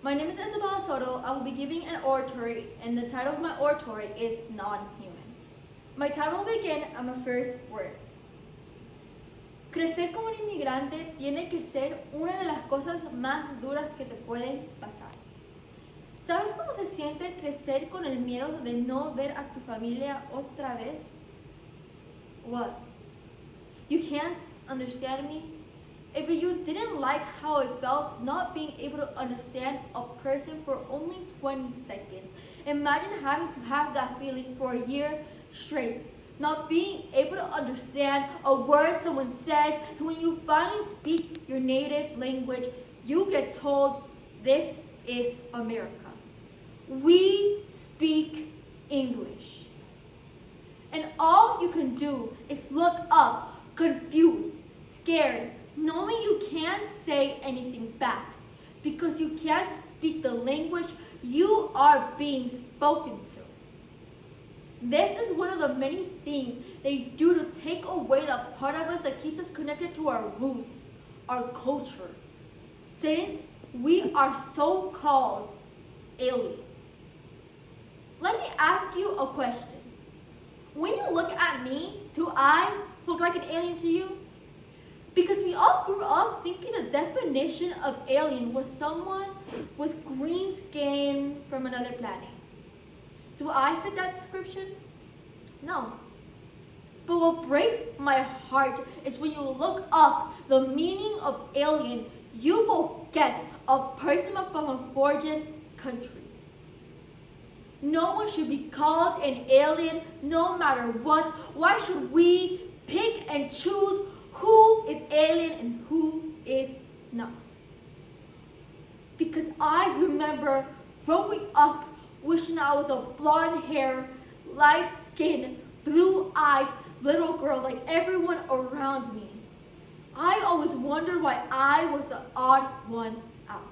My name is Isabella Soto. I will be giving an oratory, and the title of my oratory is Non-Human. My title will begin on the first word. Crecer como un inmigrante tiene que ser una de las cosas más duras que te pueden pasar. ¿Sabes cómo se siente crecer con el miedo de no ver a tu familia otra vez? What? You can't understand me? If you didn't like how I felt not being able to understand a person for only 20 seconds, imagine having to have that feeling for a year straight. Not being able to understand a word someone says, and when you finally speak your native language, you get told, this is America. We speak English. And all you can do is look up, confused, scared, knowing you can't say anything back because you can't speak the language you are being spoken to. This is one of the many things they do to take away the part of us that keeps us connected to our roots, our culture, since we are so-called aliens. Let me ask you a question. When you look at me, do I look like an alien to you? Because we all grew up thinking the definition of alien was someone with green skin from another planet. Do I fit that description? No. But what breaks my heart is when you look up the meaning of alien, you will get a person from a foreign country. No one should be called an alien no matter what. Why should we pick and choose who is alien and who is not? Because I remember growing up wishing I was a blonde hair, light skin, blue eyed little girl like everyone around me. I always wondered why I was the odd one out.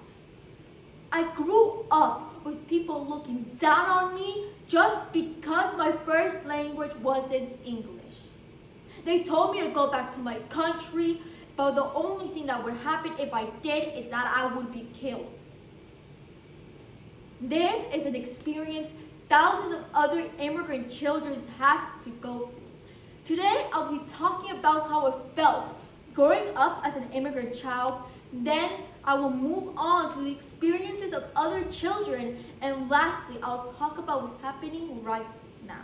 I grew up with people looking down on me just because my first language wasn't English. They told me to go back to my country, but the only thing that would happen if I did is that I would be killed. This is an experience thousands of other immigrant children have to go through. Today, I'll be talking about how it felt growing up as an immigrant child. Then I will move on to the experiences of other children. And lastly, I'll talk about what's happening right now.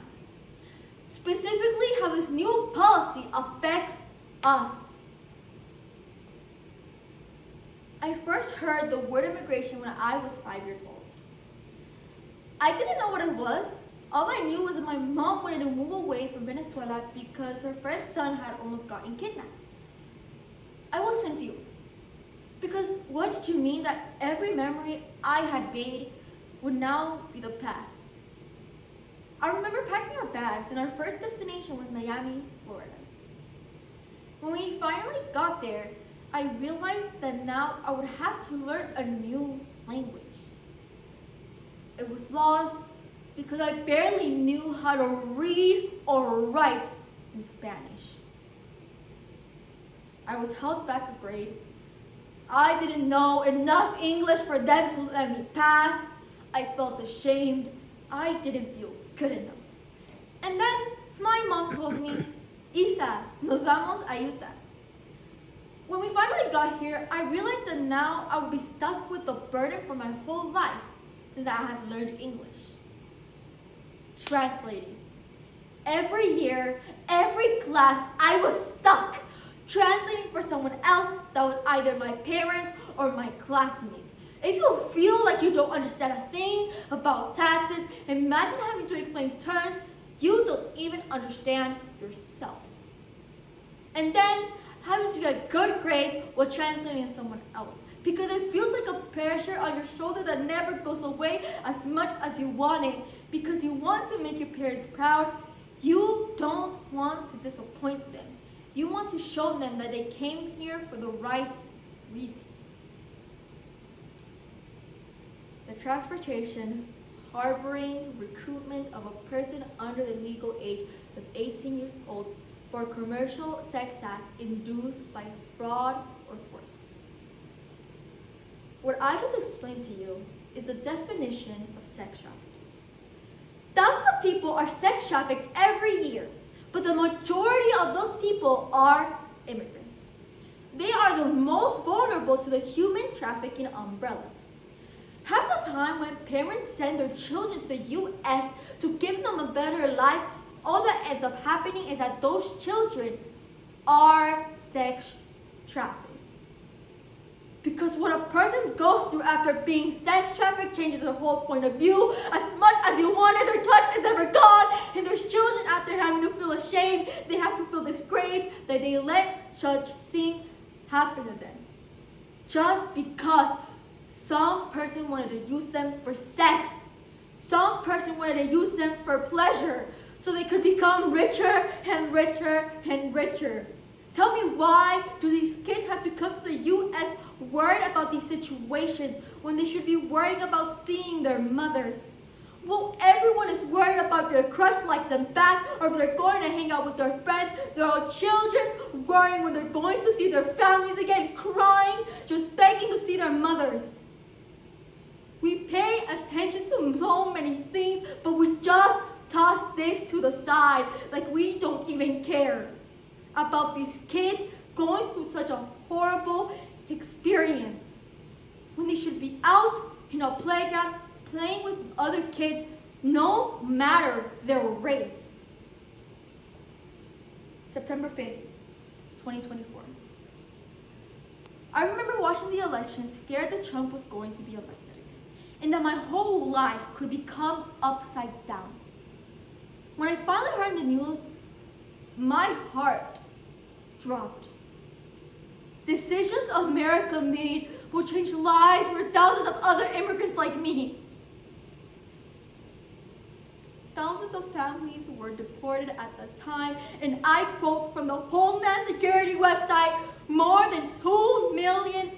Specifically, how this new policy affects us. I first heard the word immigration when I was 5 years old. I didn't know what it was. All I knew was that my mom wanted to move away from Venezuela because her friend's son had almost gotten kidnapped. I was confused. Because what did you mean that every memory I had made would now be the past? I remember packing our bags, and our first destination was Miami, Florida. When we finally got there, I realized that now I would have to learn a new language. It was lost because I barely knew how to read or write in Spanish. I was held back a grade. I didn't know enough English for them to let me pass. I felt ashamed. I didn't feel good enough. And then my mom told me, Isa, nos vamos a Utah. When we finally got here, I realized that now I would be stuck with the burden for my whole life since I had learned English. Translating. Every year, every class, I was stuck translating for someone else that was either my parents or my classmates. If you feel like you don't understand a thing about taxes, imagine having to explain terms you don't even understand yourself. And then having to get good grades while translating someone else. Because it feels like a pressure on your shoulder that never goes away as much as you want it. Because you want to make your parents proud. You don't want to disappoint them. You want to show them that they came here for the right reasons. The transportation, harboring, recruitment of a person under the legal age of 18 years old for a commercial sex act induced by fraud or force. What I just explained to you is the definition of sex trafficking. Thousands of people are sex trafficked every year, but the majority of those people are immigrants. They are the most vulnerable to the human trafficking umbrella. Half the time when parents send their children to the U.S. to give them a better life, all that ends up happening is that those children are sex trafficked. Because what a person goes through after being sex trafficked changes their whole point of view. As much as you wanted, their touch is never gone. And there's children out there having to feel ashamed. They have to feel disgraced that they let such thing happen to them. Just because some person wanted to use them for sex. Some person wanted to use them for pleasure. So they could become richer and richer and richer. Tell me, why do these kids have to come to the U.S. worried about these situations when they should be worrying about seeing their mothers? Well, everyone is worried about their crush likes them back, or if they're going to hang out with their friends. They're all children worrying when they're going to see their families again, crying, just begging to see their mothers. We pay attention to so many things, but we just toss this to the side like we don't even care about these kids going through such a horrible experience when they should be out in a playground playing with other kids, no matter their race. September 5th, 2024. I remember watching the election, scared that Trump was going to be elected again, and that my whole life could become upside down. When I finally heard the news, my heart dropped. Decisions America made will change lives for thousands of other immigrants like me. Thousands of families were deported at the time, and I quote from the Homeland Security website, more than 2 million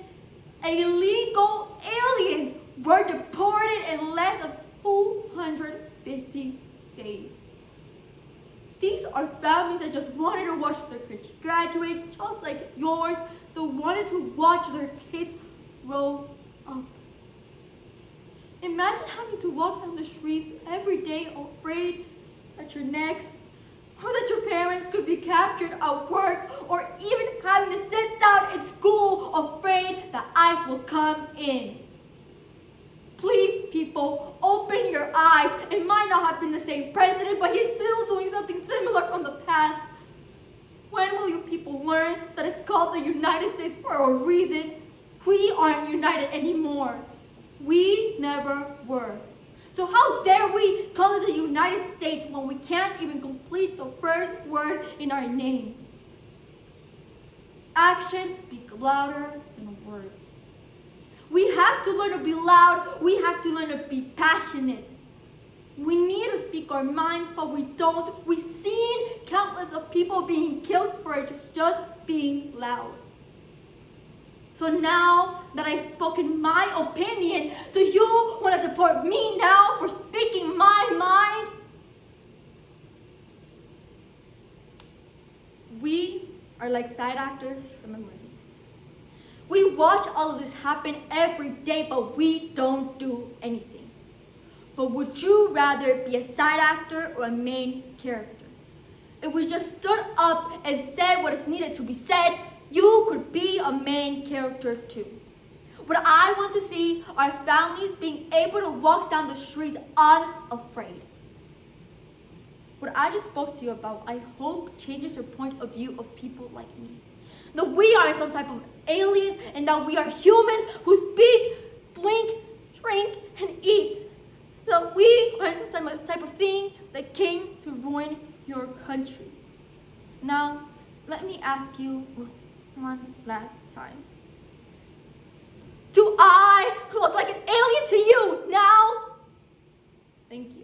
illegal aliens were deported in less than 250 days. These are families that just wanted to watch their kids graduate, just like yours, that wanted to watch their kids grow up. Imagine having to walk down the streets every day afraid that you're next, or that your parents could be captured at work, or even having to sit down in school afraid that ICE will come in. Please, people, open your eyes. It might not have been the same president, but he's still doing something similar from the past. When will you people learn that it's called the United States for a reason? We aren't united anymore. We never were. So how dare we call it the United States when we can't even complete the first word in our name? Actions speak louder than words. We have to learn to be loud. We have to learn to be passionate. We need to speak our minds, but we don't. We've seen countless of people being killed for just being loud. So now that I've spoken my opinion, do you want to deport me now for speaking my mind? We are like side actors from a movie. We watch all of this happen every day, but we don't do anything. But would you rather be a side actor or a main character? If we just stood up and said what is needed to be said, you could be a main character too. What I want to see are families being able to walk down the streets unafraid. What I just spoke to you about, I hope changes your point of view of people like me. That we aren't some type of aliens, and that we are humans who speak, blink, drink, and eat. That we aren't some type of thing that came to ruin your country. Now, let me ask you one last time. Do I look like an alien to you now? Thank you.